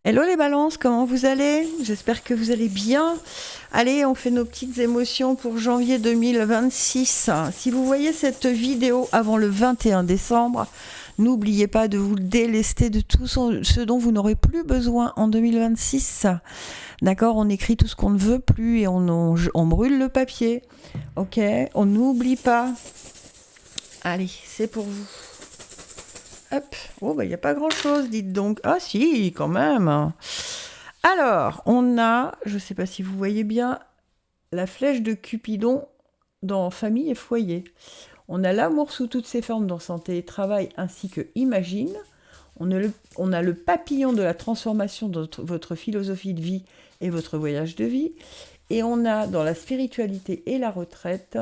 Hello les balances, comment vous allez? J'espère que vous allez bien. Allez, on fait nos petites émotions pour janvier 2026. Si vous voyez cette vidéo avant le 21 décembre, n'oubliez pas de vous délester de tout ce dont vous n'aurez plus besoin en 2026. D'accord? On écrit tout ce qu'on ne veut plus et on brûle le papier. Ok? On n'oublie pas. Allez, c'est pour vous. Hop. Oh, bah, il n'y a pas grand-chose, dites donc. Ah, si, quand même. Alors, on a, je ne sais pas si vous voyez bien, la flèche de Cupidon dans Famille et Foyer. On a l'amour sous toutes ses formes dans Santé et Travail, ainsi que Imagine. On a le papillon de la transformation de votre philosophie de vie et votre voyage de vie. Et on a dans la spiritualité et la retraite,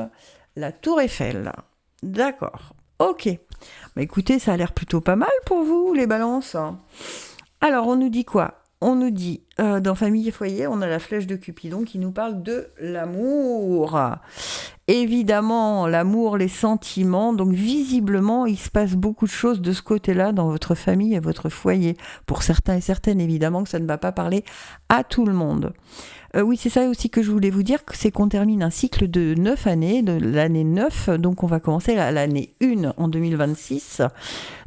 la Tour Eiffel. D'accord. Ok. Bah écoutez, ça a l'air plutôt pas mal pour vous, les balances. Alors, on nous dit quoi? On nous dit, dans Famille et Foyer, on a la flèche de Cupidon qui nous parle de l'amour. Évidemment, l'amour, les sentiments. Donc, visiblement, il se passe beaucoup de choses de ce côté-là dans votre famille et votre foyer. Pour certains et certaines, évidemment, que ça ne va pas parler à tout le monde. Oui, c'est ça aussi que je voulais vous dire, c'est qu'on termine un cycle de 9 années, de l'année 9, donc on va commencer l'année 1 en 2026.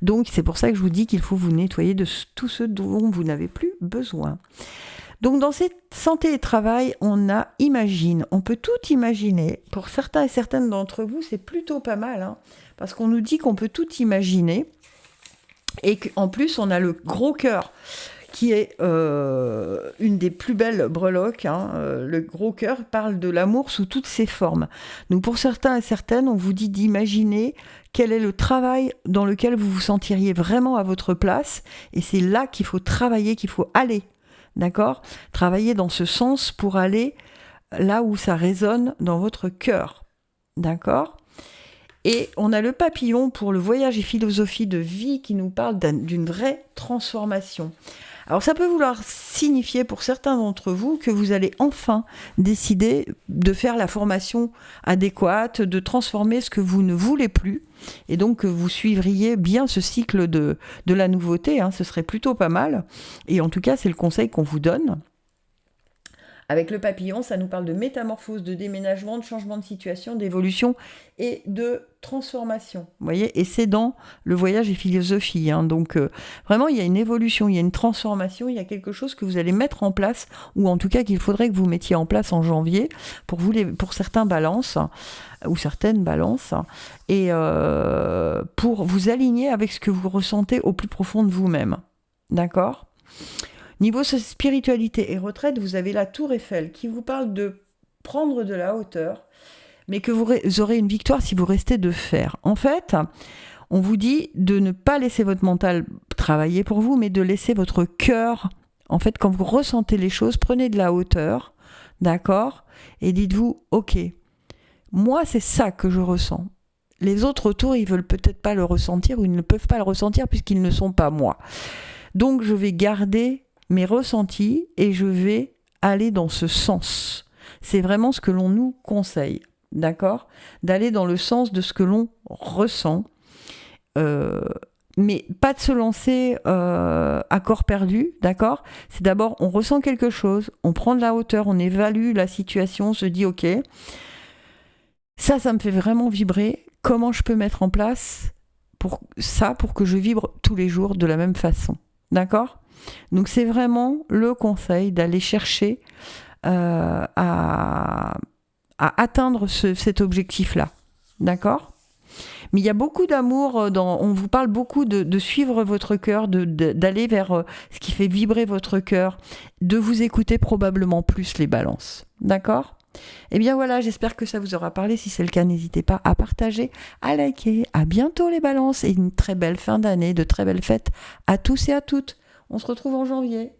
Donc c'est pour ça que je vous dis qu'il faut vous nettoyer de tout ce dont vous n'avez plus besoin. Donc dans cette santé et travail, on a Imagine. On peut tout imaginer. Pour certains et certaines d'entre vous, c'est plutôt pas mal, hein, parce qu'on nous dit qu'on peut tout imaginer et qu'en plus on a le gros cœur qui est une des plus belles breloques. Hein. Le gros cœur parle de l'amour sous toutes ses formes. Donc pour certains et certaines, on vous dit d'imaginer quel est le travail dans lequel vous vous sentiriez vraiment à votre place. Et c'est là qu'il faut travailler, qu'il faut aller. D'accord ? Travailler dans ce sens pour aller là où ça résonne dans votre cœur. D'accord ? Et on a le papillon pour le voyage et philosophie de vie qui nous parle d'une vraie transformation. Alors ça peut vouloir signifier pour certains d'entre vous que vous allez enfin décider de faire la formation adéquate, de transformer ce que vous ne voulez plus, et donc que vous suivriez bien ce cycle de la nouveauté, hein, ce serait plutôt pas mal, et en tout cas c'est le conseil qu'on vous donne. Avec le papillon, ça nous parle de métamorphose, de déménagement, de changement de situation, d'évolution et de transformation. Vous voyez, et c'est dans le voyage et philosophie. Hein. Donc, vraiment, il y a une évolution, il y a une transformation, il y a quelque chose que vous allez mettre en place, ou en tout cas qu'il faudrait que vous mettiez en place en janvier pour certains balances, ou certaines balances, et pour vous aligner avec ce que vous ressentez au plus profond de vous-même. D'accord ? Niveau spiritualité et retraite, vous avez la Tour Eiffel qui vous parle de prendre de la hauteur, mais que vous aurez une victoire si vous restez de fer. En fait, on vous dit de ne pas laisser votre mental travailler pour vous, mais de laisser votre cœur, en fait, quand vous ressentez les choses, prenez de la hauteur, d'accord ? Et dites-vous, ok, moi c'est ça que je ressens. Les autres autour, ils veulent peut-être pas le ressentir ou ils ne peuvent pas le ressentir puisqu'ils ne sont pas moi. Donc je vais garder mes ressentis et je vais aller dans ce sens. C'est vraiment ce que l'on nous conseille, d'accord ? D'aller dans le sens de ce que l'on ressent, mais pas de se lancer à corps perdu, d'accord ? C'est d'abord, on ressent quelque chose, on prend de la hauteur, on évalue la situation, on se dit, ok, ça me fait vraiment vibrer, comment je peux mettre en place pour que je vibre tous les jours de la même façon, d'accord ? Donc c'est vraiment le conseil d'aller chercher à atteindre cet objectif-là. D'accord ? Mais il y a beaucoup d'amour, on vous parle beaucoup de suivre votre cœur, d'aller vers ce qui fait vibrer votre cœur, de vous écouter probablement plus les balances. D'accord ? Eh bien voilà, j'espère que ça vous aura parlé. Si c'est le cas, n'hésitez pas à partager, à liker. À bientôt les balances et une très belle fin d'année, de très belles fêtes à tous et à toutes. On se retrouve en janvier.